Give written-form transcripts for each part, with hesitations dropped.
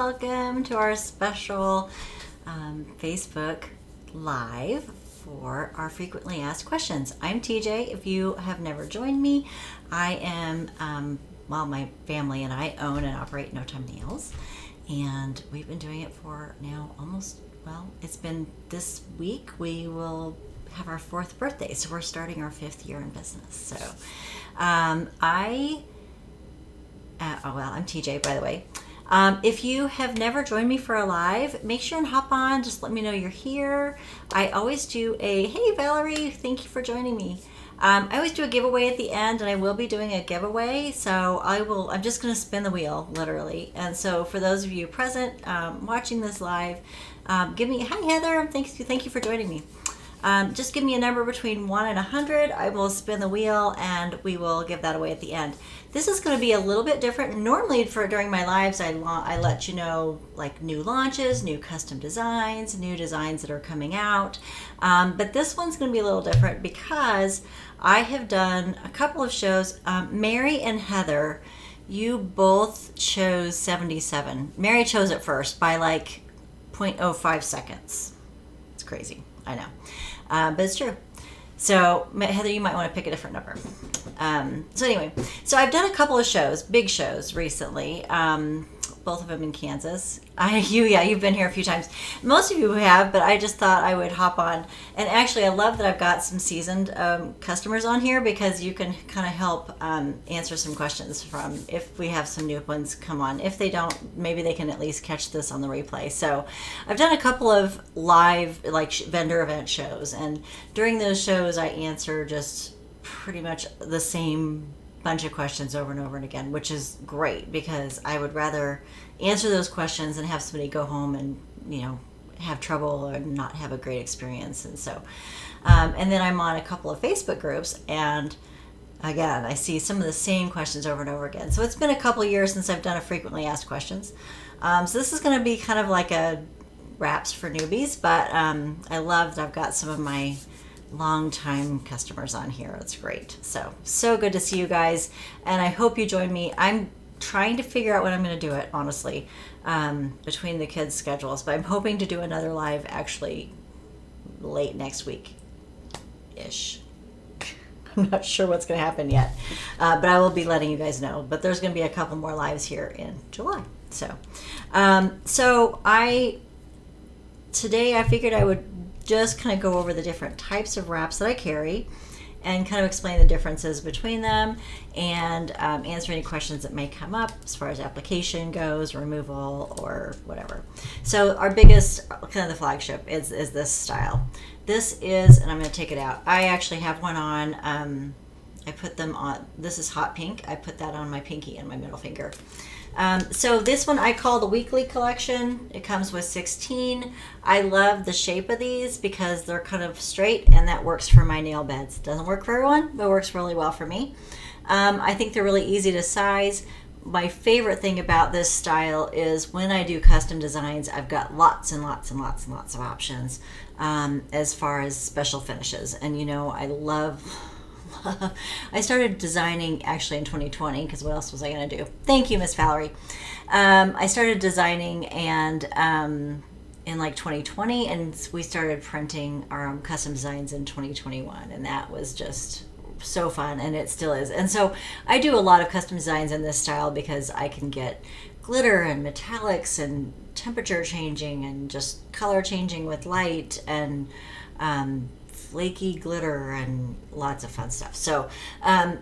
welcome to our special Facebook Live for our frequently asked questions. I'm TJ. If you have never joined me, I am, my family and I own and operate No Time Nails, and we've been doing it for now it's been this week. We will have our 4th birthday, so we're starting our 5th year in business. So I'm TJ, by the way. If you have never joined me for a live, make sure and hop on. Just let me know you're here. I always do hey Valerie, thank you for joining me. I always do a giveaway at the end, and I will be doing a giveaway. So I'm just going to spin the wheel, literally. And so for those of you present, watching this live, give me, hi Heather, thank you for joining me. Just give me a number between 1 and 100. I will spin the wheel and we will give that away at the end. This is going to be a little bit different. Normally during my lives, I let you know like new launches, new custom designs, new designs that are coming out. But this one's going to be a little different because I have done a couple of shows. Mary and Heather, you both chose 77. Mary chose it first by like 0.05 seconds. It's crazy, I know. But it's true. So Heather, you might want to pick a different number. So anyway, so I've done a couple of shows, big shows recently. Both of them in Kansas. You've been here a few times. Most of you have, but I just thought I would hop on. And actually, I love that I've got some seasoned customers on here because you can kind of help answer some questions from if we have some new ones come on. If they don't, maybe they can at least catch this on the replay. So I've done a couple of live vendor event shows, and during those shows, I answer just pretty much the same bunch of questions over and over and again, which is great because I would rather answer those questions and have somebody go home and have trouble or not have a great experience. And so and then I'm on a couple of Facebook groups, and again I see some of the same questions over and over again. So it's been a couple of years since I've done a frequently asked questions. So this is going to be kind of like a wraps for newbies, but I love that I've got some of my long-time customers on here. It's great. So good to see you guys, and I hope you join me. I'm trying to figure out when I'm going to do it, honestly, between the kids' schedules, but I'm hoping to do another live actually late next week-ish. I'm not sure what's going to happen yet, but I will be letting you guys know. But there's going to be a couple more lives here in July. Today I figured I would just kind of go over the different types of wraps that I carry, and kind of explain the differences between them, and answer any questions that may come up as far as application goes, removal, or whatever. So our biggest, kind of the flagship, is this style. This is, and I'm going to take it out. I actually have one on. I put them on. This is hot pink. I put that on my pinky and my middle finger. So this one I call the weekly collection. It comes with 16. I love the shape of these because they're kind of straight, and that works for my nail beds. Doesn't work for everyone, but works really well for me. I think they're really easy to size. My favorite thing about this style is when I do custom designs, I've got lots and lots and lots and lots of options as far as special finishes. And I love I started designing actually in 2020, because what else was I going to do? Thank you, Miss Valerie. I started designing and in like 2020, and we started printing our custom designs in 2021, and that was just so fun, and it still is. And so I do a lot of custom designs in this style because I can get glitter and metallics and temperature changing and just color changing with light and flaky glitter and lots of fun stuff. So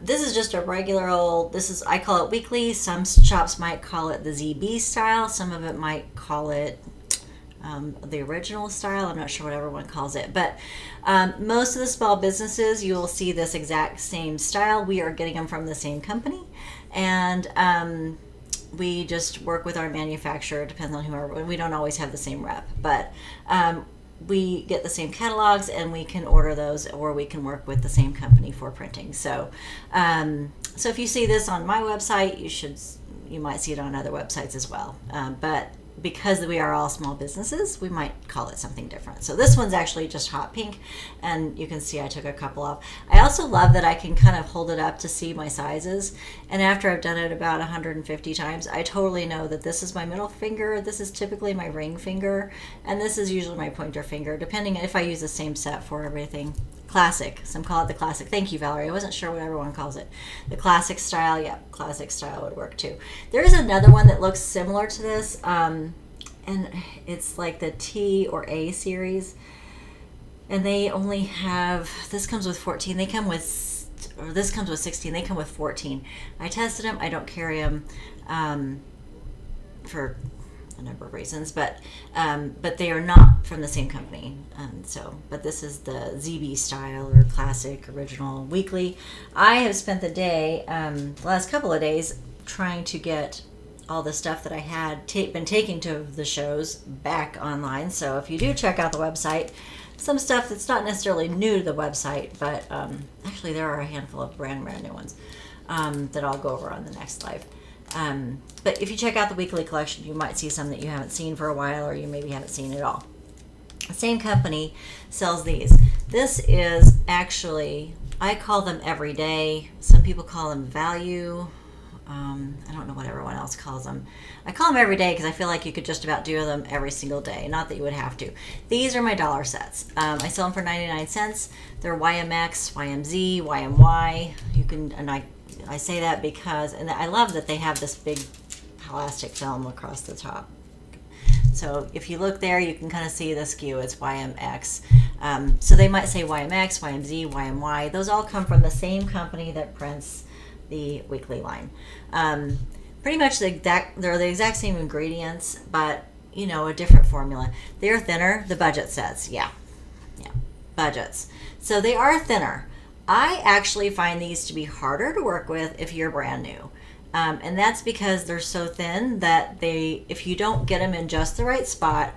this is just a regular old, I call it weekly. Some shops might call it the ZB style. Some of it might call it the original style. I'm not sure what everyone calls it, but most of the small businesses, you will see this exact same style. We are getting them from the same company, and we just work with our manufacturer. It depends on whoever. We don't always have the same rep, but we get the same catalogs, and we can order those, or we can work with the same company for printing. So so if you see this on my website, you might see it on other websites as well, but because we are all small businesses, we might call it something different. So this one's actually just hot pink, and you can see I took a couple off. I also love that I can kind of hold it up to see my sizes, and after I've done it about 150 times, I totally know that this is my middle finger, this is typically my ring finger, and this is usually my pointer finger, depending if I use the same set for everything. Classic. Some call it the classic. Thank you, Valerie. I wasn't sure what everyone calls it. The classic style. Yeah, classic style would work too. There is another one that looks similar to this, and it's like the T or A series. And they only have, this comes with 14. They come with, or this comes with 16. They come with 14. I tested them. I don't carry them for a number of reasons, but they are not from the same company. But this is the ZB style, or classic, original, weekly. I have spent the day, the last couple of days, trying to get all the stuff that I had been taking to the shows back online. So if you do check out the website, some stuff that's not necessarily new to the website, but actually there are a handful of brand new ones that I'll go over on the next live. But if you check out the weekly collection, you might see some that you haven't seen for a while, or you maybe haven't seen at all. The same company sells these. This is actually, I call them everyday. Some people call them value. I don't know what everyone else calls them. I call them everyday because I feel like you could just about do them every single day. Not that you would have to. These are my dollar sets. I sell them for 99 cents. They're YMX, YMZ, YMY. You can, and I say that because, and I love that they have this big plastic film across the top. So if you look there, you can kind of see the skew. It's YMX. So they might say YMX, YMZ, YMY. Those all come from the same company that prints the weekly line. Pretty much they're the exact same ingredients, but a different formula. They're thinner. The budget sets, yeah, budgets. So they are thinner. I actually find these to be harder to work with if you're brand new. And that's because they're so thin that if you don't get them in just the right spot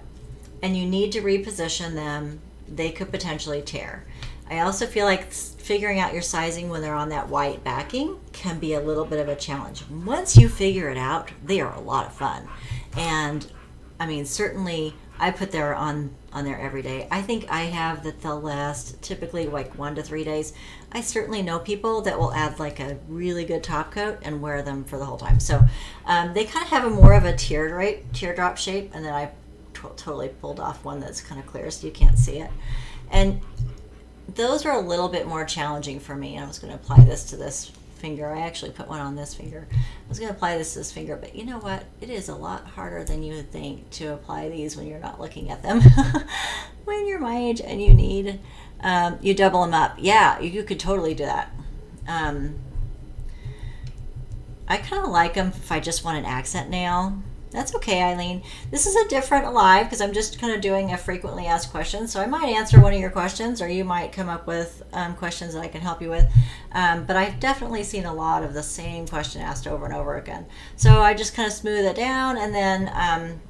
and you need to reposition them, they could potentially tear. I also feel like figuring out your sizing when they're on that white backing can be a little bit of a challenge. Once you figure it out, they are a lot of fun. And I mean, certainly I put there on there every day. I think I have that they'll last typically like 1 to 3 days. I certainly know people that will add like a really good top coat and wear them for the whole time. So they kind of have a more of a teardrop shape, and then I totally pulled off one that's kind of clear so you can't see it. And those are a little bit more challenging for me. I was going to apply this to this finger. I actually put one on this finger. I was going to apply this to this finger, but you know what? It is a lot harder than you would think to apply these when you're not looking at them. When you're my age and you need You double them up. Yeah, you could totally do that. I kind of like them if I just want an accent nail. That's okay, Eileen. This is a different live because I'm just kind of doing a frequently asked questions. So I might answer one of your questions, or you might come up with questions that I can help you with. But I've definitely seen a lot of the same question asked over and over again. So I just kind of smooth it down, and then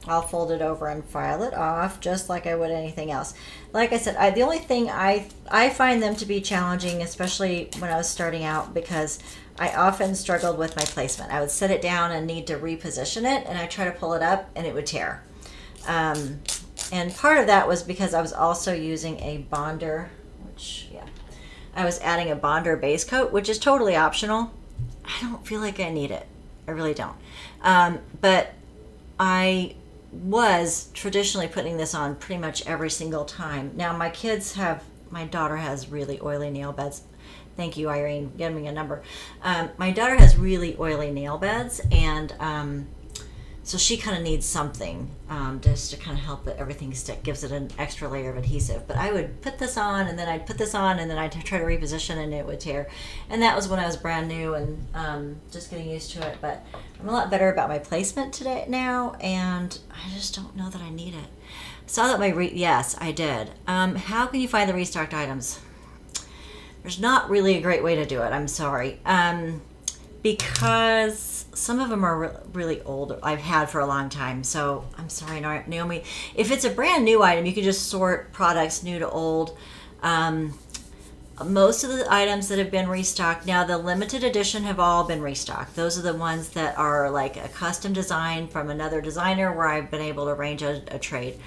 I'll fold it over and file it off just like I would anything else. Like I said, the only thing I find them to be challenging, especially when I was starting out, because I often struggled with my placement. I would set it down and need to reposition it, and I try to pull it up and it would tear. And part of that was because I was also using a bonder, I was adding a bonder base coat, which is totally optional. I don't feel like I need it. I really don't. But I was traditionally putting this on pretty much every single time. Now my daughter has really oily nail beds. Thank you, Irene, giving me a number. My daughter has really oily nail beds, and so she kind of needs something just to kind of help everything stick, gives it an extra layer of adhesive. But I would put this on, and then I'd put this on, and then I'd try to reposition, and it would tear. And that was when I was brand new and just getting used to it. But I'm a lot better about my placement today now, and I just don't know that I need it. Saw that yes, I did. How can you find the restocked items? There's not really a great way to do it. I'm sorry. Because some of them are really old. I've had for a long time. So I'm sorry, Naomi. If it's a brand new item, you can just sort products new to old. Most of the items that have been restocked, now the limited edition have all been restocked. Those are the ones that are like a custom design from another designer where I've been able to arrange a trade.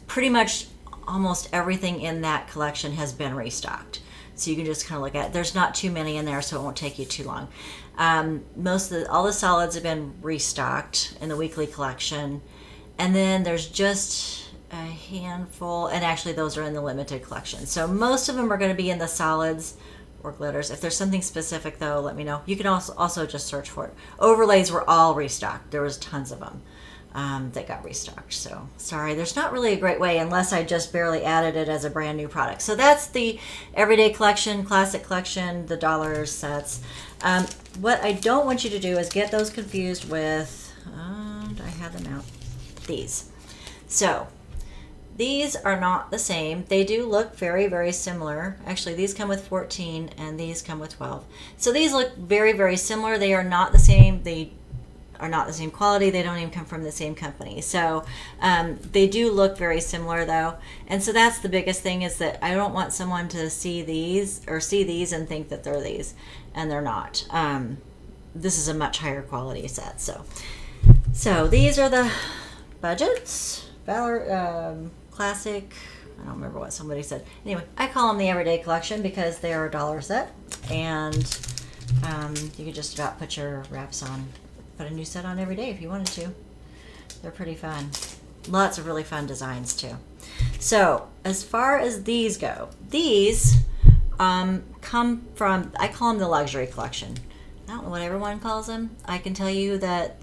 Pretty much almost everything in that collection has been restocked. So you can just kind of look at it. There's not too many in there, so it won't take you too long. All the solids have been restocked in the weekly collection. And then there's just a handful, and actually those are in the limited collection. So most of them are going to be in the solids or glitters. If there's something specific though, let me know. You can also just search for it. Overlays were all restocked. There was tons of them. That got restocked. So sorry, there's not really a great way unless I just barely added it as a brand new product. So that's the everyday collection, classic collection, the dollar sets. What I don't want you to do is get those confused with, I had them out, these. So these are not the same. They do look very, very similar. Actually, these come with 14 and these come with 12. So these look very, very similar. They are not the same. They are not the same quality. They don't even come from the same company. So they do look very similar though. And so that's the biggest thing, is that I don't want someone to see these and think that they're these, and they're not. This is a much higher quality set. So these are the budgets. Classic. I don't remember what somebody said. Anyway, I call them the everyday collection because they are a dollar set, and you can just about put your wraps on. Put a new set on every day if you wanted to. They're pretty fun. Lots of really fun designs too. So as far as these go, these come from, I call them the luxury collection. I don't know what everyone calls them. I can tell you that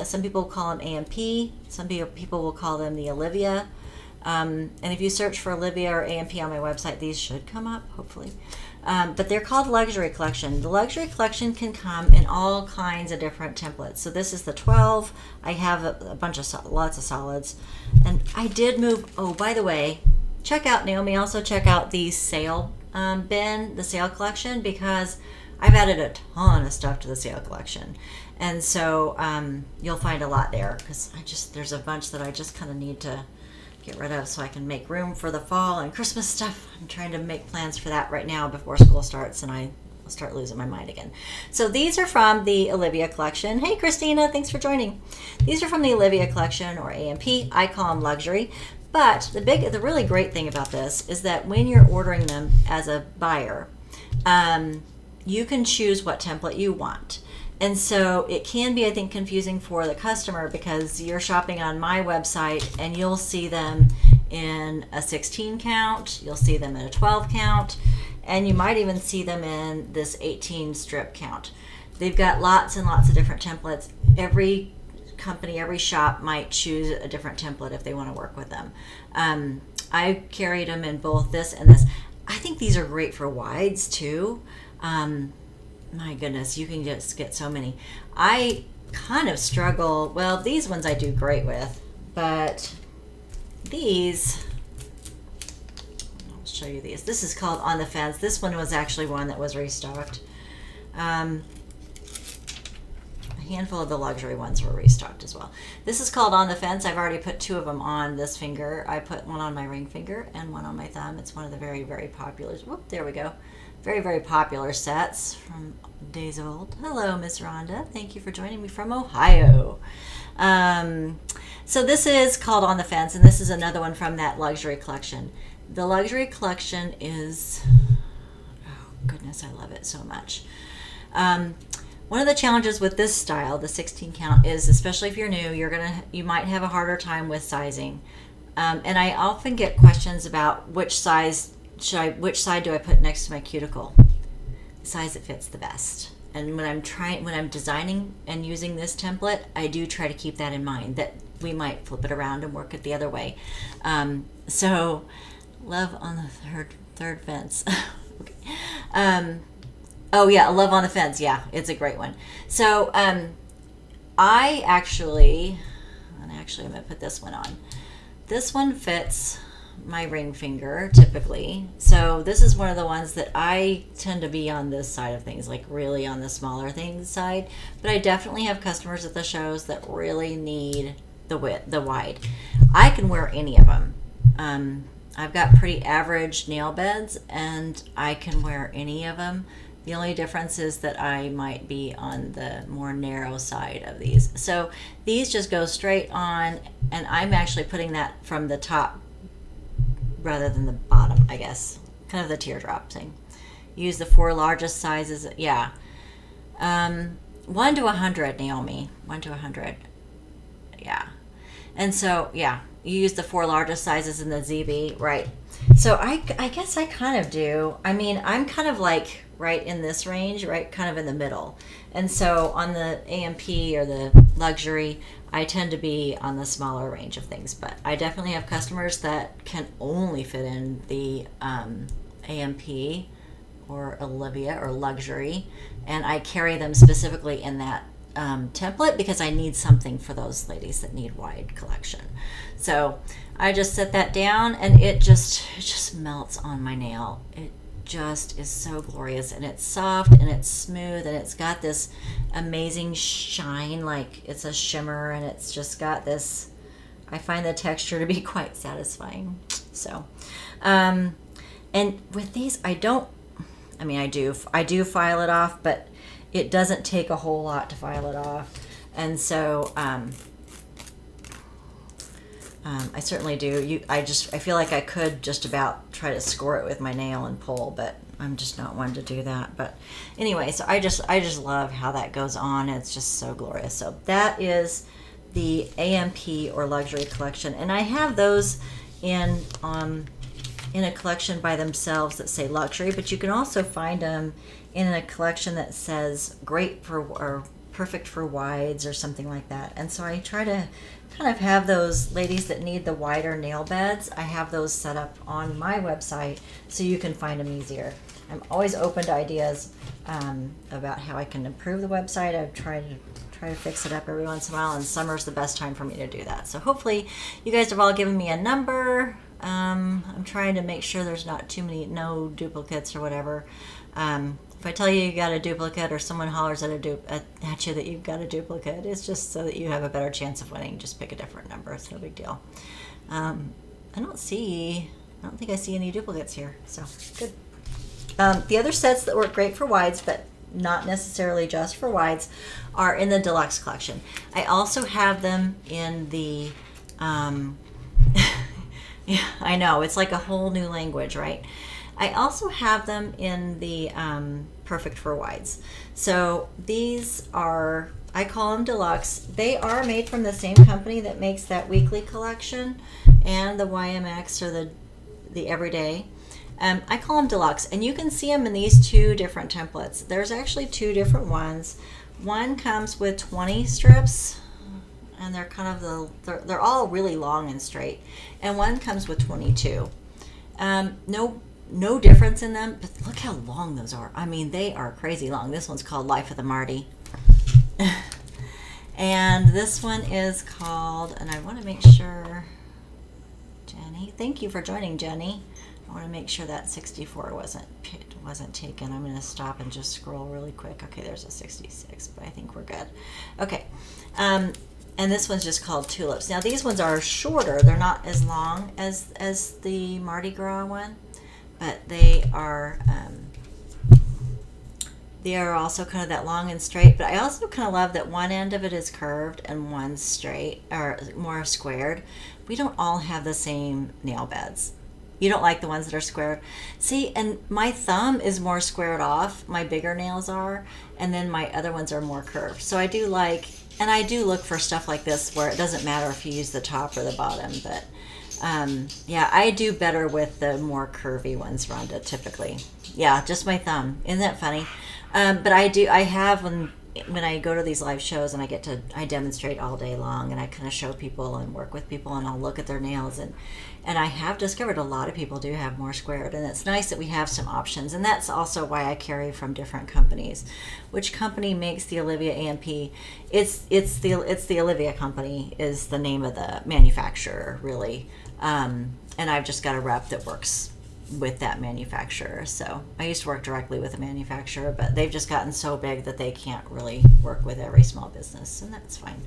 some people call them AMP, some people will call them the Olivia. And if you search for Olivia or AMP on my website, these should come up, hopefully. But they're called luxury collection. The luxury collection can come in all kinds of different templates. So this is the 12. I have a bunch of lots of solids, and I did move. Oh, by the way, check out Naomi. Also check out the sale bin, the sale collection, because I've added a ton of stuff to the sale collection, and so you'll find a lot there, because there's a bunch that I just kind of need to get rid of so I can make room for the fall and Christmas stuff. I'm trying to make plans for that right now before school starts and I will start losing my mind again. So these are from the Olivia collection. Hey Christina, thanks for joining. These are from the Olivia collection, or AMP. I call them luxury. But the really great thing about this is that when you're ordering them as a buyer, you can choose what template you want. And so it can be, I think, confusing for the customer, because you're shopping on my website and you'll see them in a 16 count, you'll see them in a 12 count, and you might even see them in this 18 strip count. They've got lots and lots of different templates. Every company, every shop might choose a different template if they want to work with them. I carried them in both this and this. I think these are great for wides too. My goodness, you can just get so many. I kind of struggle. Well, these ones I do great with, but these, I'll show you these. This is called On the Fence. This one was actually one that was restocked. A handful of the luxury ones were restocked as well. This is called On the Fence. I've already put 2 of them on this finger. I put one on my ring finger and one on my thumb. It's one of the very, very popular. Whoop, there we go. Very, very popular sets from days of old. Hello, Miss Rhonda. Thank you for joining me from Ohio. So this is called On the Fence, and this is another one from that luxury collection. The luxury collection is, oh goodness, I love it so much. One of the challenges with this style, the 16 count, is especially if you're new, you might have a harder time with sizing. And I often get questions about which side do I put next to my cuticle? The size that fits the best. And when I'm designing and using this template, I do try to keep that in mind, that we might flip it around and work it the other way. So Love on the third fence. Okay. Oh yeah, Love on the Fence. Yeah, it's a great one. So I actually, I'm going to put this one on. This one fits my ring finger typically. So this is one of the ones that I tend to be on this side of things, like really on the smaller things side. But I definitely have customers at the shows that really need the wide. I can wear any of them. I've got pretty average nail beds and I can wear any of them. The only difference is that I might be on the more narrow side of these. So these just go straight on, and I'm actually putting that from the top rather than the bottom, I guess. Kind of the teardrop thing. Use the 4 largest sizes. Yeah. 1 to 100, Naomi. 1 to 100. Yeah. And so, yeah, you use the 4 largest sizes in the ZB, right? So I guess I kind of do. I mean, I'm kind of like right in this range, right, kind of in the middle. And so on the AMP or the luxury, I tend to be on the smaller range of things. But I definitely have customers that can only fit in the AMP or Olivia or luxury, and I carry them specifically in that template because I need something for those ladies that need wide collection. So I just set that down, and it just melts on my nail. It just is so glorious, and it's soft and it's smooth, and it's got this amazing shine, like it's a shimmer, and it's just got this, I find the texture to be quite satisfying. So and with these I do file it off, but it doesn't take a whole lot to file it off. And so I certainly do. I feel like I could just about try to score it with my nail and pull, but I'm just not one to do that. But anyway, so I just love how that goes on. It's just so glorious. So that is the AMP or luxury collection, and I have those in a collection by themselves that say luxury, but you can also find them in a collection that says great for or perfect for wides or something like that. And so I try to kind of have those ladies that need the wider nail beds, I have those set up on my website so you can find them easier. I'm always open to ideas about how I can improve the website. I've tried to fix it up every once in a while, and summer's the best time for me to do that. So hopefully you guys have all given me a number. I'm trying to make sure there's not no duplicates or whatever. If I tell you got a duplicate, or someone hollers at you that you've got a duplicate, it's just so that you have a better chance of winning. Just pick a different number. It's no big deal. I don't think I see any duplicates here. So good. The other sets that work great for wides, but not necessarily just for wides, are in the deluxe collection. I also have them in the yeah, I know, it's like a whole new language, right? I also have them in the perfect for wides. So these are, I call them deluxe. They are made from the same company that makes that weekly collection and the YMX or the everyday. I call them deluxe, and you can see them in these 2 different templates. There's actually 2 different ones. One comes with 20 strips, and they're kind of they're all really long and straight, and one comes with 22. No no difference in them, but look how long those are. I mean, they are crazy long. This one's called Life of the Marty. And this one is called, and I want to make sure, Jenny, thank you for joining, Jenny. I want to make sure that 64 wasn't taken. I'm going to stop and just scroll really quick. Okay, there's a 66, but I think we're good. Okay, and this one's just called Tulips. Now these ones are shorter. They're not as long as the Mardi Gras one, but they are also kind of that long and straight. But I also kind of love that one end of it is curved and one's straight or more squared. We don't all have the same nail beds. You don't like the ones that are squared. See, and my thumb is more squared off. My bigger nails are, and then my other ones are more curved. So I do like, and I do look for stuff like this where it doesn't matter if you use the top or the bottom, but yeah, I do better with the more curvy ones, Rhonda, typically. Yeah, just my thumb. Isn't that funny? But I have, when I go to these live shows and I demonstrate all day long, and I kind of show people and work with people, and I'll look at their nails, and I have discovered a lot of people do have more squared, and it's nice that we have some options. And that's also why I carry from different companies. Which company makes the Olivia AMP? It's the Olivia company is the name of the manufacturer, really. And I've just got a rep that works with that manufacturer. So I used to work directly with a manufacturer, but they've just gotten so big that they can't really work with every small business, and that's fine.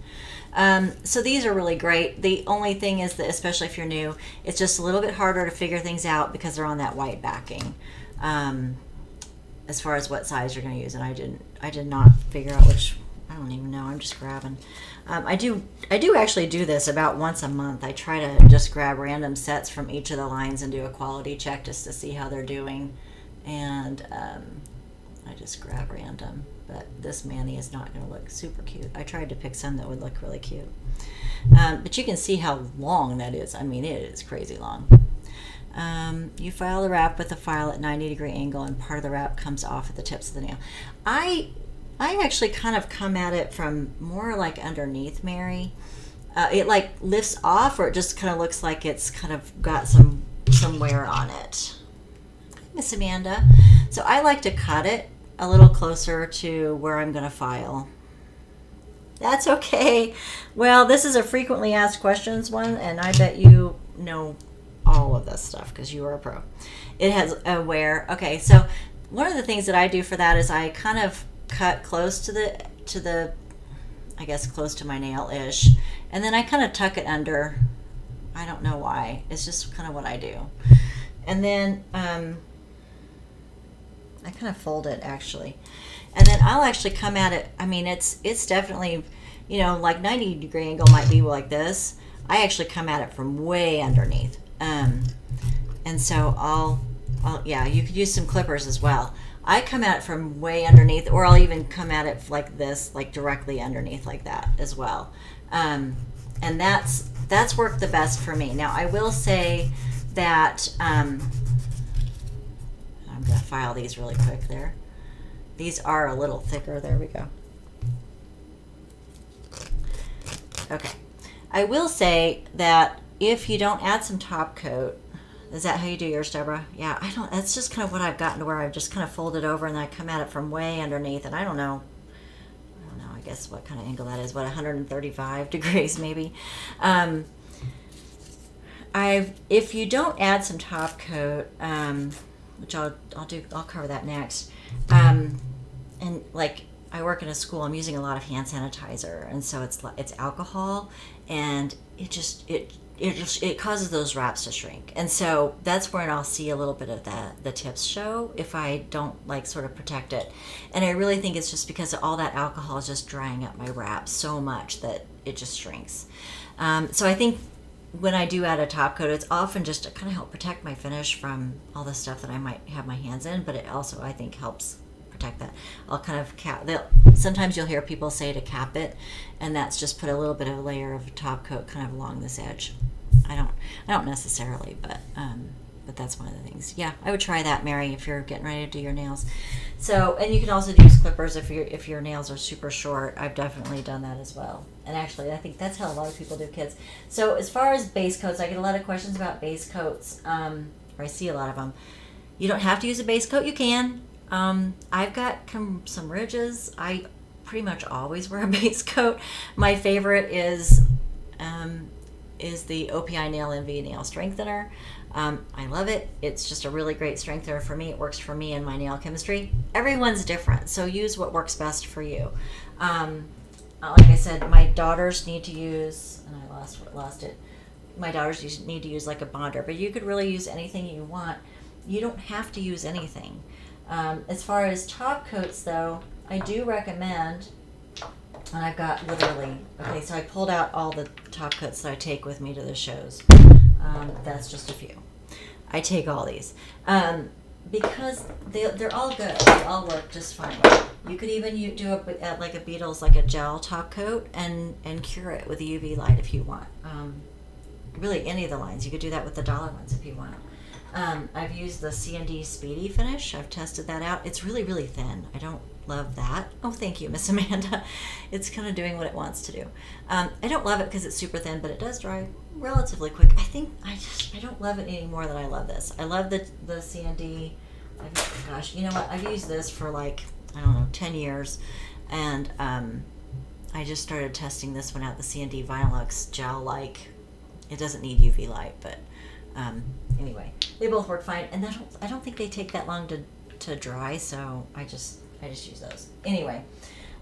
So these are really great. The only thing is that, especially if you're new, it's just a little bit harder to figure things out because they're on that white backing. As far as what size you're going to use, and I did not figure out which. I don't even know. I'm just grabbing. I do actually do this about once a month. I try to just grab random sets from each of the lines and do a quality check just to see how they're doing. And I just grab random. But this Manny is not going to look super cute. I tried to pick some that would look really cute. But you can see how long that is. I mean, it is crazy long. You file the wrap with the file at 90-degree angle, and part of the wrap comes off at the tips of the nail. I actually kind of come at it from more like underneath, Mary. It like lifts off, or it just kind of looks like it's kind of got some wear on it. Miss Amanda. So I like to cut it a little closer to where I'm going to file. That's okay. Well, this is a frequently asked questions one, and I bet you know all of this stuff because you are a pro. It has a wear. Okay, so one of the things that I do for that is I kind of cut close to the I guess close to my nail-ish, and then I kind of tuck it under. I don't know why. It's just kind of what I do. And then I kind of fold it actually, and then I'll actually come at it. I mean, it's definitely, you know, like 90-degree angle might be like this. I actually come at it from way underneath, and so I'll yeah, you could use some clippers as well. I come at it from way underneath, or I'll even come at it like this, like directly underneath like that as well. And that's worked the best for me. Now I will say that I'm going to file these really quick there. These are a little thicker. There we go. Okay. I will say that if you don't add some top coat, is that how you do yours, Deborah? Yeah, that's just kind of what I've gotten to where I've just kind of folded over and then I come at it from way underneath, and I don't know, I guess what kind of angle that is, 135 degrees maybe. If you don't add some top coat, which I'll cover that next, and like I work in a school, I'm using a lot of hand sanitizer, and so it's alcohol, and it causes those wraps to shrink. And so that's where I'll see a little bit of the tips show if I don't like sort of protect it. And I really think it's just because all that alcohol is just drying up my wrap so much that it just shrinks. So I think when I do add a top coat, it's often just to kind of help protect my finish from all the stuff that I might have my hands in, but it also, I think, helps protect that. I'll kind of sometimes you'll hear people say to cap it, and that's just put a little bit of a layer of top coat kind of along this edge. I don't necessarily, but that's one of the things. Yeah, I would try that, Mary, if you're getting ready to do your nails. So, and you can also use clippers if your nails are super short. I've definitely done that as well. And actually, I think that's how a lot of people do kids. So as far as base coats, I get a lot of questions about base coats, or I see a lot of them. You don't have to use a base coat. You can. I've got some ridges. I pretty much always wear a base coat. My favorite is the OPI Nail Envy Nail Strengthener. I love it. It's just a really great strengthener for me. It works for me and my nail chemistry. Everyone's different, so use what works best for you. Like I said, my daughters need to use, and I lost it. My daughters need to use like a bonder, but you could really use anything you want. You don't have to use anything. As far as top coats, though, I do recommend, and I've got literally, okay, so I pulled out all the top coats that I take with me to the shows. That's just a few. I take all these because they're all good. They all work just fine. You could even do like a Beetles, like a gel top coat, and cure it with a UV light if you want. Really, any of the lines. You could do that with the dollar ones if you want. I've used the C&D Speedy Finish. I've tested that out. It's really, really thin. I don't love that. Oh, thank you, Miss Amanda. It's kind of doing what it wants to do. I don't love it because it's super thin, but it does dry relatively quick. I think I don't love it any more than I love this. I love the C&D. Gosh, you know what? I've used this for like, I don't know, 10 years. And I just started testing this one out, the C&D Vinylux Gel. Like, it doesn't need UV light, but anyway, they both work fine. And I don't think they take that long to dry, so I just use those. Anyway,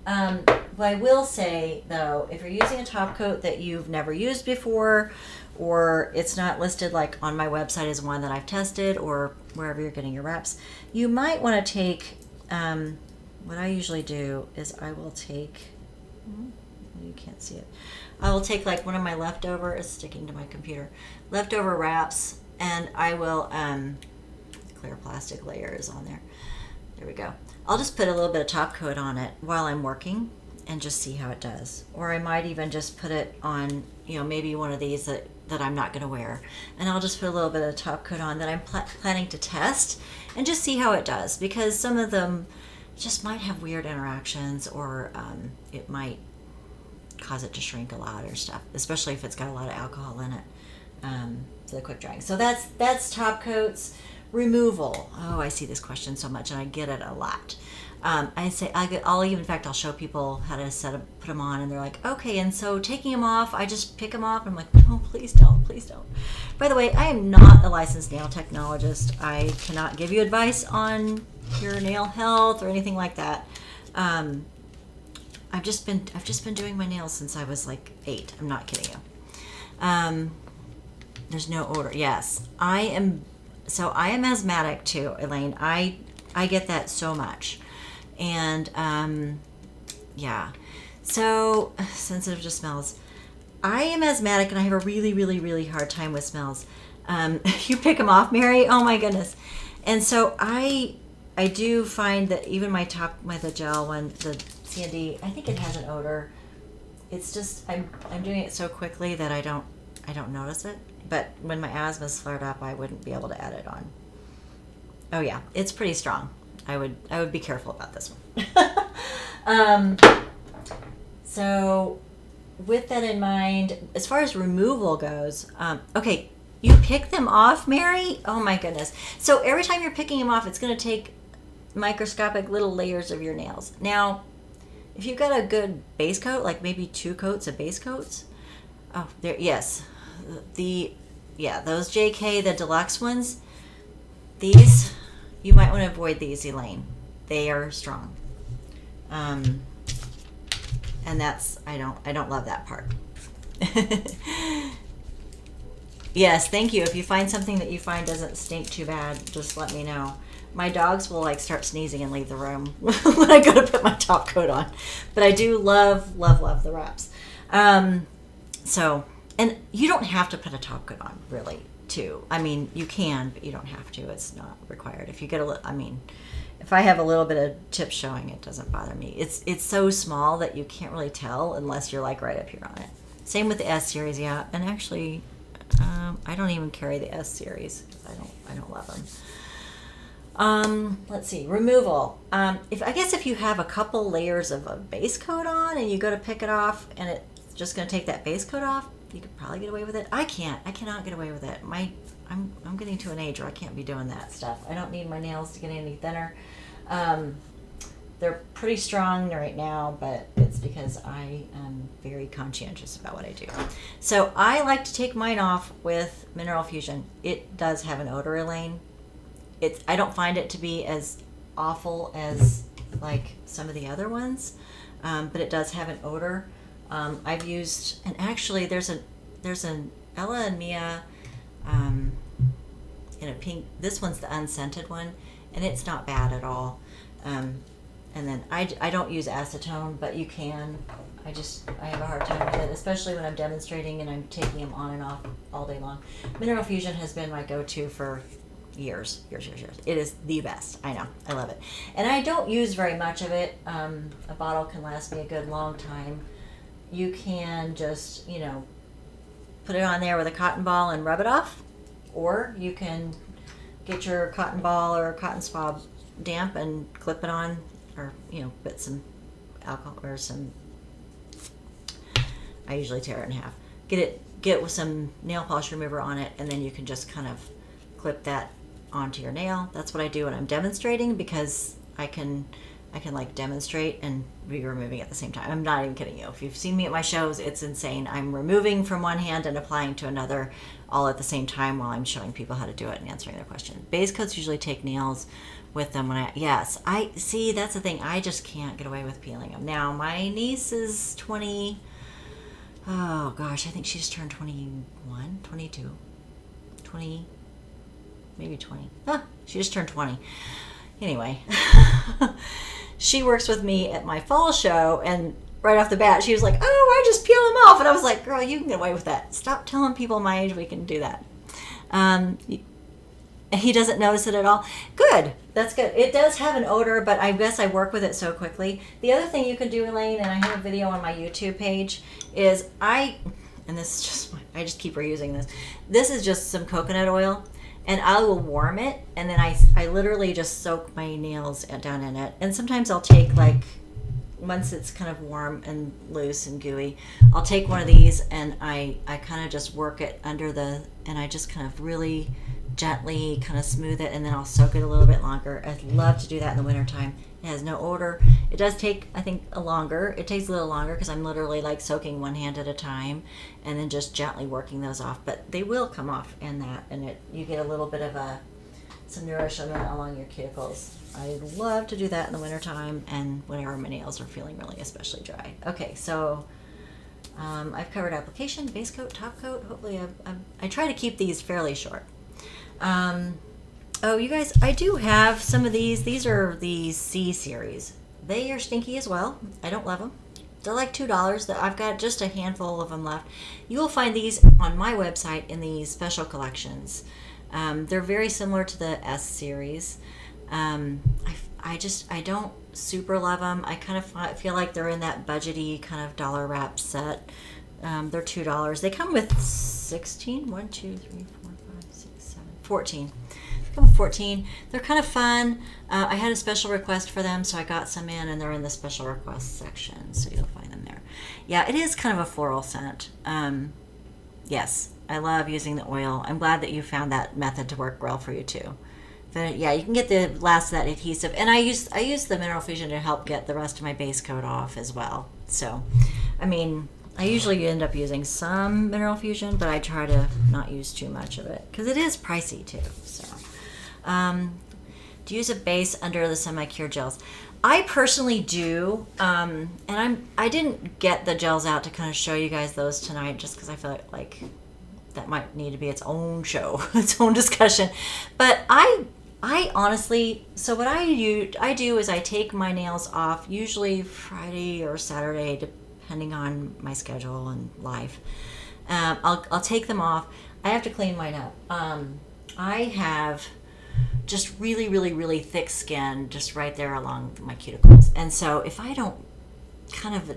what I will say, though, if you're using a top coat that you've never used before, or it's not listed like on my website as one that I've tested, or wherever you're getting your wraps, you might want to take, what I usually do is I will take, you can't see it, I will take like one of my leftover, it's sticking to my computer, leftover wraps, and I will, clear plastic layer is on there. There we go. I'll just put a little bit of top coat on it while I'm working and just see how it does. Or I might even just put it on, maybe one of these that I'm not going to wear. And I'll just put a little bit of top coat on that I'm planning to test and just see how it does. Because some of them just might have weird interactions, or it might cause it to shrink a lot or stuff, especially if it's got a lot of alcohol in it for the quick drying. So that's top coats. Removal. Oh, I see this question so much, and I get it a lot. I'll show people how to put them on, and they're like, okay, and so taking them off, I just pick them up. I'm like, no, please don't. By the way, I am not a licensed nail technologist. I cannot give you advice on your nail health or anything like that. I've just been doing my nails since I was like 8. I'm not kidding you. There's no odor. Yes, I am asthmatic too, Elaine. I get that so much. And yeah. So sensitive to smells. I am asthmatic and I have a really, really, really hard time with smells. You pick them off, Mary? Oh my goodness. And so I do find that even the gel one, the C&D, I think it has an odor. It's just I'm doing it so quickly that I don't notice it. But when my asthma's flared up, I wouldn't be able to add it on. Oh yeah, it's pretty strong. I would be careful about this one. So with that in mind, as far as removal goes, okay, you pick them off, Mary? Oh my goodness. So every time you're picking them off, it's going to take microscopic little layers of your nails. Now, if you've got a good base coat, like maybe 2 coats of base coats, yes. Those JK, the deluxe ones, these, you might want to avoid these, Elaine. They are strong. And that's, I don't love that part. Yes, thank you. If you find something that you find doesn't stink too bad, just let me know. My dogs will like start sneezing and leave the room when I go to put my top coat on. But I do love the wraps. So, and you don't have to put a top coat on, really, too. I mean, you can, but you don't have to. It's not required. If you get if I have a little bit of tip showing, it doesn't bother me. It's so small that you can't really tell unless you're like right up here on it. Same with the S series, yeah. And actually, I don't even carry the S series. I don't love them. Let's see, removal. If you have a couple layers of a base coat on and you go to pick it off and it's just going to take that base coat off, you could probably get away with it. I can't. I cannot get away with it. I'm getting to an age where I can't be doing that stuff. I don't need my nails to get any thinner. They're pretty strong right now, but it's because I am very conscientious about what I do. So I like to take mine off with Mineral Fusion. It does have an odor, Elaine. I don't find it to be as awful as like some of the other ones, but it does have an odor. I've used, and actually there's an Ella and Mia in a pink. This one's the unscented one, and it's not bad at all. And then I don't use acetone, but you can. I have a hard time with it, especially when I'm demonstrating and I'm taking them on and off all day long. Mineral Fusion has been my go-to for years. It is the best. I know. I love it. And I don't use very much of it. A bottle can last me a good long time. You can just, put it on there with a cotton ball and rub it off. Or you can get your cotton ball or cotton swab damp and clip it on, or put some alcohol or some, I usually tear it in half, get with some nail polish remover on it, and then you can just kind of clip that onto your nail. That's what I do when I'm demonstrating, because I can like demonstrate and be removing at the same time. I'm not even kidding you. If you've seen me at my shows, it's insane. I'm removing from one hand and applying to another all at the same time while I'm showing people how to do it and answering their question. Base coats usually take nails with them when I see, that's the thing. I just can't get away with peeling them. Now, my niece is 20, oh gosh, I think she's turned 21, 22, 20, maybe 20. She just turned 20. Anyway, she works with me at my fall show, and right off the bat, she was like, oh, I just peel them off. And I was like, girl, you can get away with that. Stop telling people my age we can do that. He doesn't notice it at all. Good. That's good. It does have an odor, but I guess I work with it so quickly. The other thing you can do, Elaine, and I have a video on my YouTube page, is and this is just, I just keep reusing this. This is just some coconut oil, and I will warm it, and then I literally just soak my nails down in it. And sometimes I'll take, like, once it's kind of warm and loose and gooey, I'll take one of these and I kind of just work it under and I just kind of really gently kind of smooth it, and then I'll soak it a little bit longer. I love to do that in the wintertime. It has no odor. It does take, I think, it takes a little longer because I'm literally like soaking one hand at a time and then just gently working those off, but they will come off and you get a little bit of some nourishment along your cuticles. I love to do that in the wintertime and whenever my nails are feeling really especially dry. Okay, so I've covered application, base coat, top coat. Hopefully I try to keep these fairly short. Oh, you guys, I do have some of these. These are the C series. They are stinky as well. I don't love them. They're like $2. I've got just a handful of them left. You will find these on my website in the special collections. They're very similar to the S series. I don't super love them. I kind of feel like they're in that budgety kind of dollar wrap set. They're $2. They come with 14. They come with 14. They're kind of fun. I had a special request for them, so I got some in, and they're in the special request section, so you'll find them there. Yeah, it is kind of a floral scent. Yes, I love using the oil. I'm glad that you found that method to work well for you too. But yeah, you can get the last of that adhesive, and I use the Mineral Fusion to help get the rest of my base coat off as well. So, I mean, I usually end up using some Mineral Fusion, but I try to not use too much of it because it is pricey too. So, to use a base under the semi-cure gels, I personally do, and I didn't get the gels out to kind of show you guys those tonight, just because I feel like that might need to be its own show, its own discussion. But I honestly, so what I do is I take my nails off usually Friday or Saturday, depending on my schedule and life. I'll take them off. I have to clean mine up. I have just really, really, really thick skin just right there along my cuticles. And so if I don't kind of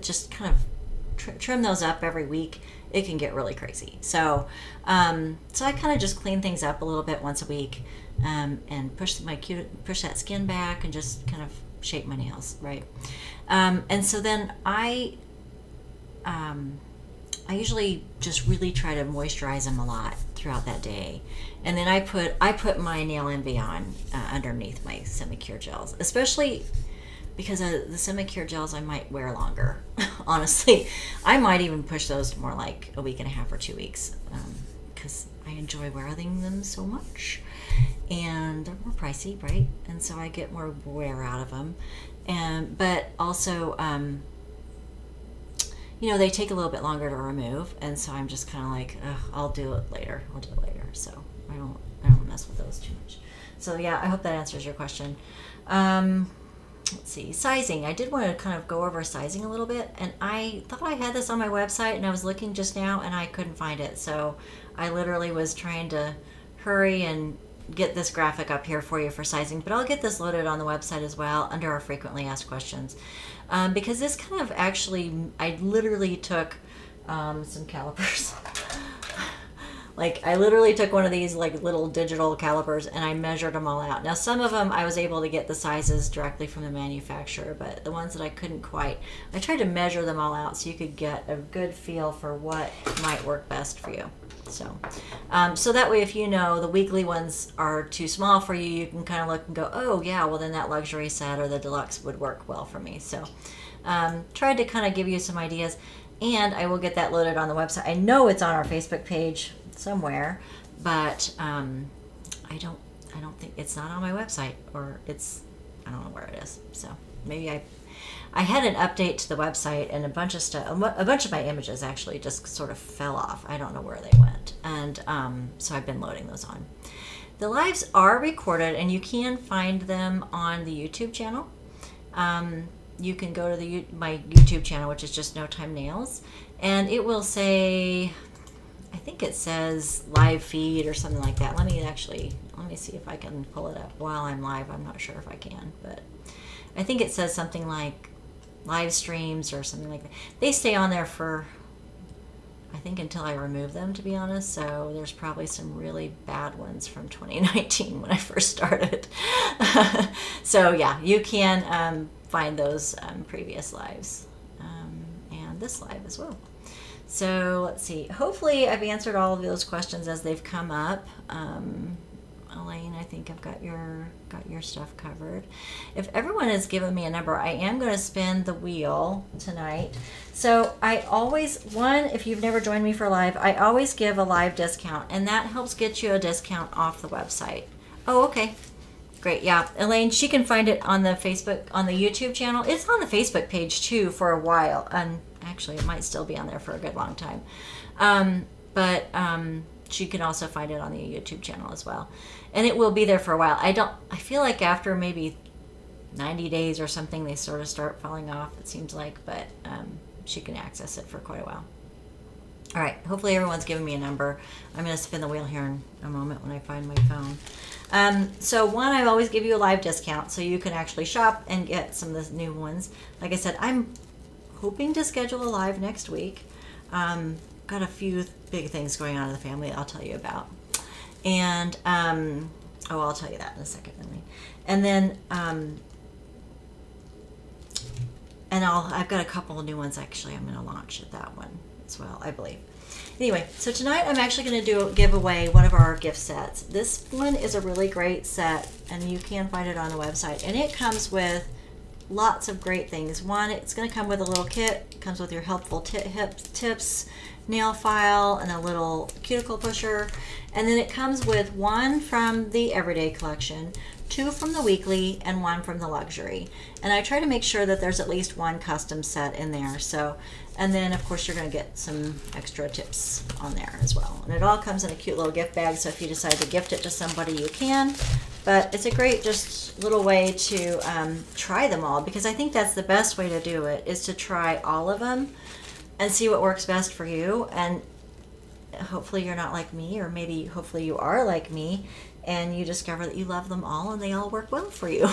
trim those up every week, it can get really crazy. So I kind of just clean things up a little bit once a week, and push that skin back and just kind of shape my nails, right? And so then I usually just really try to moisturize them a lot throughout that day. And then I put my nail envy on underneath my Semicure gels, especially because the Semicure gels I might wear longer. Honestly, I might even push those to more like a week and a half or 2 weeks, because I enjoy wearing them so much, and they're more pricey, right? And so I get more wear out of them. And but also, they take a little bit longer to remove, and so I'm just kind of like, I'll do it later. So I don't mess with those too much. So yeah, I hope that answers your question. Let's see, sizing. I did want to kind of go over sizing a little bit, and I thought I had this on my website, and I was looking just now, and I couldn't find it. So I literally was trying to hurry and get this graphic up here for you for sizing, but I'll get this loaded on the website as well under our frequently asked questions, because this kind of actually, I literally took some calipers. Like, I literally took one of these like little digital calipers and I measured them all out. Now, some of them I was able to get the sizes directly from the manufacturer, but the ones that I couldn't quite, I tried to measure them all out so you could get a good feel for what might work best for you. So that way, if the weekly ones are too small for you, you can kind of look and go, oh yeah, well then that luxury set or the deluxe would work well for me. So tried to kind of give you some ideas, and I will get that loaded on the website. I know it's on our Facebook page somewhere, but I don't think it's not on my website, or I don't know where it is. So maybe I had an update to the website, and a bunch of my images actually just sort of fell off. I don't know where they went, and so I've been loading those on. The lives are recorded, and you can find them on the YouTube channel. You can go to my YouTube channel, which is just No Time Nails, and it will say, I think it says live feed or something like that. Let me see if I can pull it up while I'm live. I'm not sure if I can, but I think it says something like live streams or something like that. They stay on there for, I think, until I remove them, to be honest. So there's probably some really bad ones from 2019 when I first started. So yeah, you can find those previous lives, and this live as well. So let's see. Hopefully I've answered all of those questions as they've come up. Elaine, I think I've got your stuff covered. If everyone has given me a number, I am going to spin the wheel tonight. So I always, if you've never joined me for live, I always give a live discount, and that helps get you a discount off the website. Oh, okay. Great. Yeah. Elaine, she can find it on the YouTube channel. It's on the Facebook page too for a while. And actually, it might still be on there for a good long time. But she can also find it on the YouTube channel as well. And it will be there for a while. I feel like after maybe 90 days or something, they sort of start falling off, it seems like, but she can access it for quite a while. All right. Hopefully everyone's giving me a number. I'm going to spin the wheel here in a moment when I find my phone. So I always give you a live discount, so you can actually shop and get some of the new ones. Like I said, I'm hoping to schedule a live next week. Got a few big things going on in the family I'll tell you about. And, I'll tell you that in a second. And then, I've got a couple of new ones actually I'm going to launch at that one as well, I believe. Anyway, so tonight I'm actually going to give away one of our gift sets. This one is a really great set, and you can find it on the website. And it comes with lots of great things. One, it's going to come with a little kit. It comes with your helpful tips, nail file, and a little cuticle pusher. And then it comes with one from the Everyday collection, 2 from the weekly, and 1 from the luxury. And I try to make sure that there's at least 1 custom set in there. And then of course you're going to get some extra tips on there as well. And it all comes in a cute little gift bag, so if you decide to gift it to somebody, you can. But it's a great just little way to try them all, because I think that's the best way to do it, is to try all of them and see what works best for you. And hopefully you're not like me, or maybe hopefully you are like me, and you discover that you love them all and they all work well for you.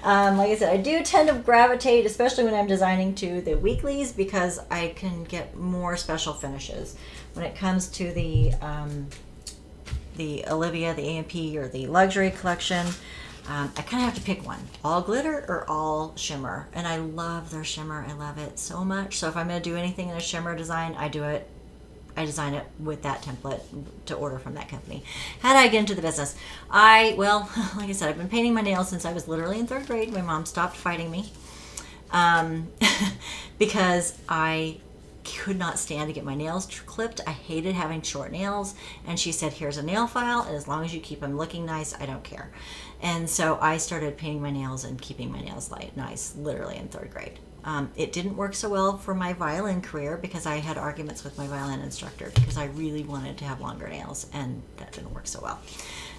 Like I said, I do tend to gravitate, especially when I'm designing, to the weeklies, because I can get more special finishes. When it comes to the Olivia, the AMP, or the luxury collection, I kind of have to pick one, all glitter or all shimmer. And I love their shimmer. I love it so much. So if I'm going to do anything in a shimmer design, I design it with that template to order from that company. How did I get into the business? Well, like I said, I've been painting my nails since I was literally in 3rd grade. My mom stopped fighting me because I could not stand to get my nails clipped. I hated having short nails. And she said, here's a nail file, and as long as you keep them looking nice, I don't care. And so I started painting my nails and keeping my nails nice, literally in 3rd grade. It didn't work so well for my violin career because I had arguments with my violin instructor because I really wanted to have longer nails, and that didn't work so well.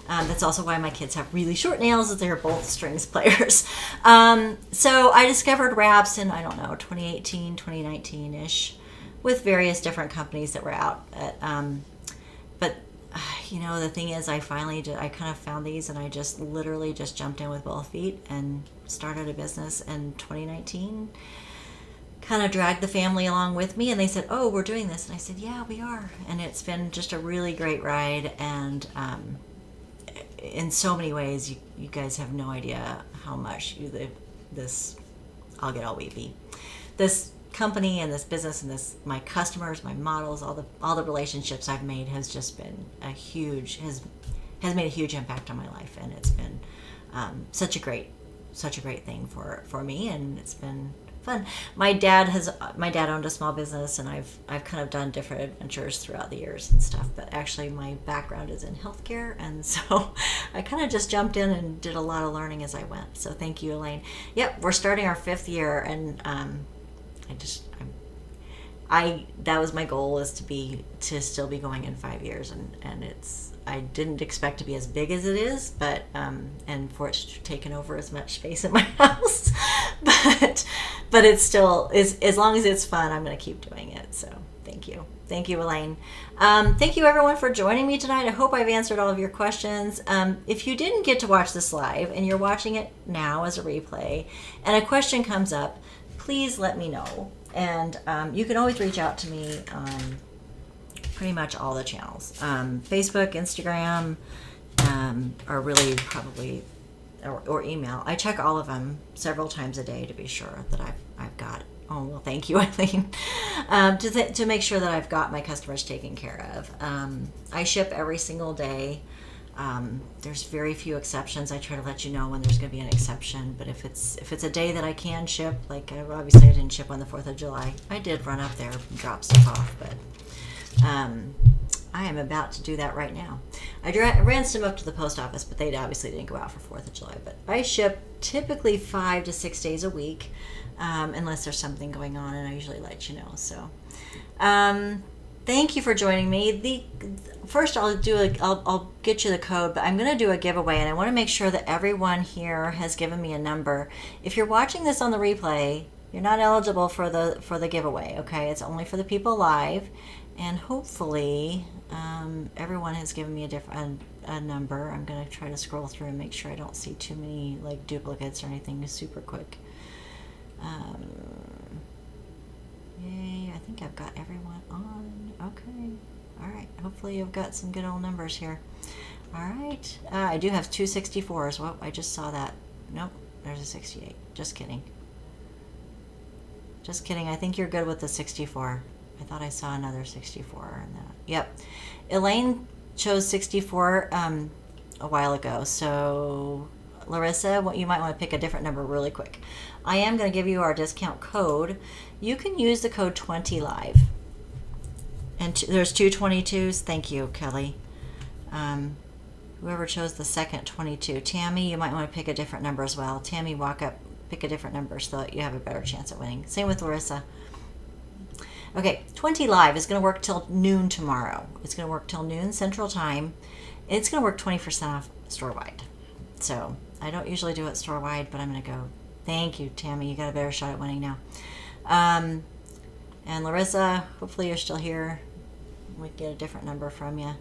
That's also why my kids have really short nails, as they're both strings players. So I discovered wraps in, 2018, 2019-ish, with various different companies that were out. But the thing is, I kind of found these, and I just literally just jumped in with both feet and started a business in 2019. Kind of dragged the family along with me, and they said, oh, we're doing this. And I said, yeah, we are. And it's been just a really great ride. And in so many ways, you guys have no idea how much I'll get all weepy. This company and this business and my customers, my models, all the relationships I've made has just been has made a huge impact on my life, and it's been such a great thing for me, and it's been fun. My dad owned a small business, and I've kind of done different adventures throughout the years and stuff, but actually my background is in healthcare, and so I kind of just jumped in and did a lot of learning as I went. So thank you, Elaine. Yep, we're starting our 5th year, and that was my goal, is to still be going in 5 years, and I didn't expect to be as big as it is, but and for it to taken over as much space in my house, but it's still as long as it's fun, I'm going to keep doing it. So thank you, Elaine. Thank you everyone for joining me tonight. I hope I've answered all of your questions. If you didn't get to watch this live and you're watching it now as a replay, and a question comes up, please let me know. And you can always reach out to me on pretty much all the channels. Facebook, Instagram, or really probably, or email. I check all of them several times a day to be sure that I've got, oh, well, thank you, Eileen, to make sure that I've got my customers taken care of. I ship every single day. There's very few exceptions. I try to let you know when there's going to be an exception, but if it's a day that I can ship, like obviously I didn't ship on the 4th of July. I did run up there and drop stuff off, but I am about to do that right now. I ran some up to the post office, but they obviously didn't go out for 4th of July, but I ship typically 5 to 6 days a week, unless there's something going on, and I usually let you know. So thank you for joining me. First, I'll get you the code, but I'm going to do a giveaway, and I want to make sure that everyone here has given me a number. If you're watching this on the replay, you're not eligible for the giveaway. Okay, it's only for the people live, and hopefully everyone has given me a number. I'm going to try to scroll through and make sure I don't see too many like duplicates or anything super quick. Yay, I think I've got everyone on. Okay. All right. Hopefully you've got some good old numbers here. All right. I do have 2 64s. Well, I just saw that. Nope. There's a 68. Just kidding. Just kidding. I think you're good with the 64. I thought I saw another 64 in that. Yep. Elaine chose 64 a while ago. So Larissa, you might want to pick a different number really quick. I am going to give you our discount code. You can use the code 20live. And there's 2 22s. Thank you, Kelly. Whoever chose the second 22. Tammy, you might want to pick a different number as well. Tammy, walk up, pick a different number so that you have a better chance at winning. Same with Larissa. Okay, 20live is going to work till noon tomorrow. It's going to work till noon Central Time. It's going to work 20% off store-wide. So I don't usually do it store-wide, but I'm going to go. Thank you, Tammy. You got a better shot at winning now. And Larissa, hopefully you're still here. We get a different number from you.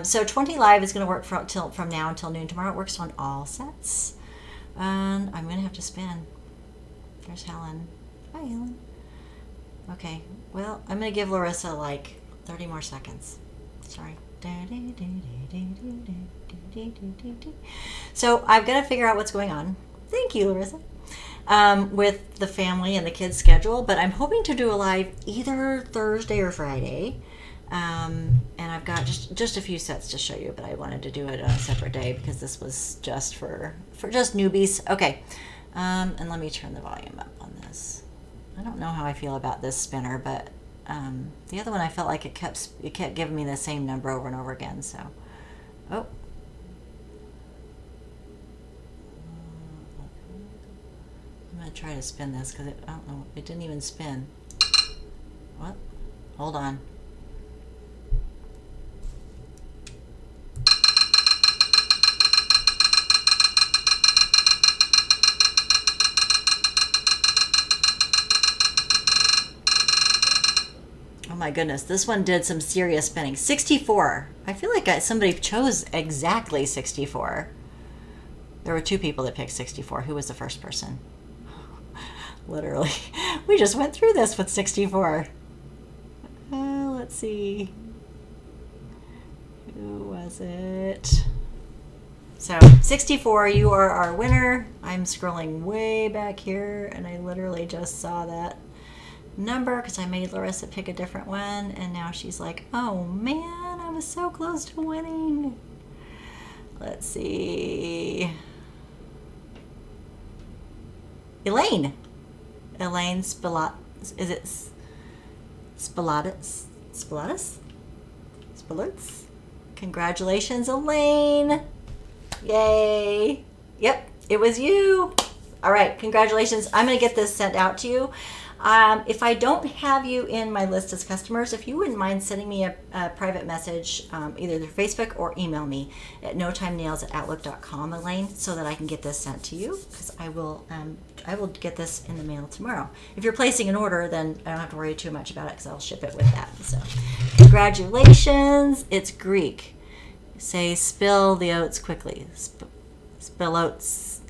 So 20live is going to work from now until noon tomorrow. It works on all sets. And I'm going to have to spin. There's Helen. Hi, Helen. Okay. Well, I'm going to give Larissa like 30 more seconds. Sorry. So I've got to figure out what's going on. Thank you, Larissa. With the family and the kids' schedule, but I'm hoping to do a live either Thursday or Friday. And I've got just a few sets to show you, but I wanted to do it on a separate day because this was just for just newbies. Okay, and let me turn the volume up on this. I don't know how I feel about this spinner, but the other one I felt like it kept giving me the same number over and over again. So, oh. I'm going to try to spin this because I don't know, it didn't even spin. What? Hold on. Oh my goodness, this one did some serious spinning. 64. I feel like somebody chose exactly 64. There were 2 people that picked 64. Who was the first person? Literally. We just went through this with 64. Let's see. Who was it? So 64, you are our winner. I'm scrolling way back here and I literally just saw that number because I made Larissa pick a different one and now she's like, oh man, I was so close to winning. Let's see. Elaine Spilat, is it Spilatus? Congratulations, Elaine. Yay. Yep, it was you. All right, congratulations. I'm going to get this sent out to you. If I don't have you in my list as customers, if you wouldn't mind sending me a private message, either through Facebook or email me at notimenails@outlook.com, Elaine, so that I can get this sent to you, because I will get this in the mail tomorrow. If you're placing an order, then I don't have to worry too much about it because I'll ship it with that. So, congratulations. It's Greek. Say spill the oats quickly. Spill oats.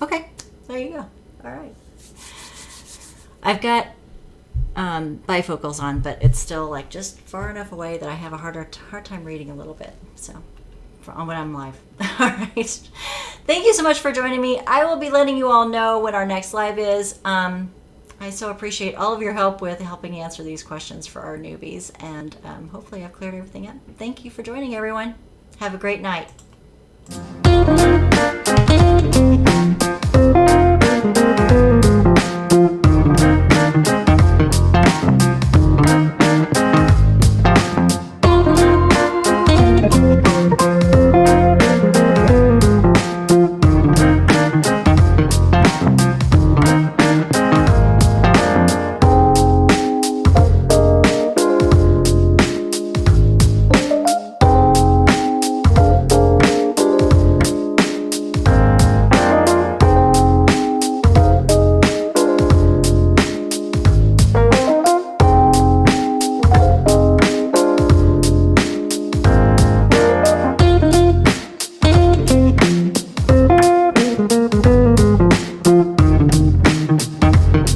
Okay, there you go. All right. I've got bifocals on, but it's still like just far enough away that I have a hard time reading a little bit. So when I'm live. All right. Thank you so much for joining me. I will be letting you all know when our next live is. I so appreciate all of your help with helping answer these questions for our newbies, and hopefully I've cleared everything up. Thank you for joining, everyone. Have a great night.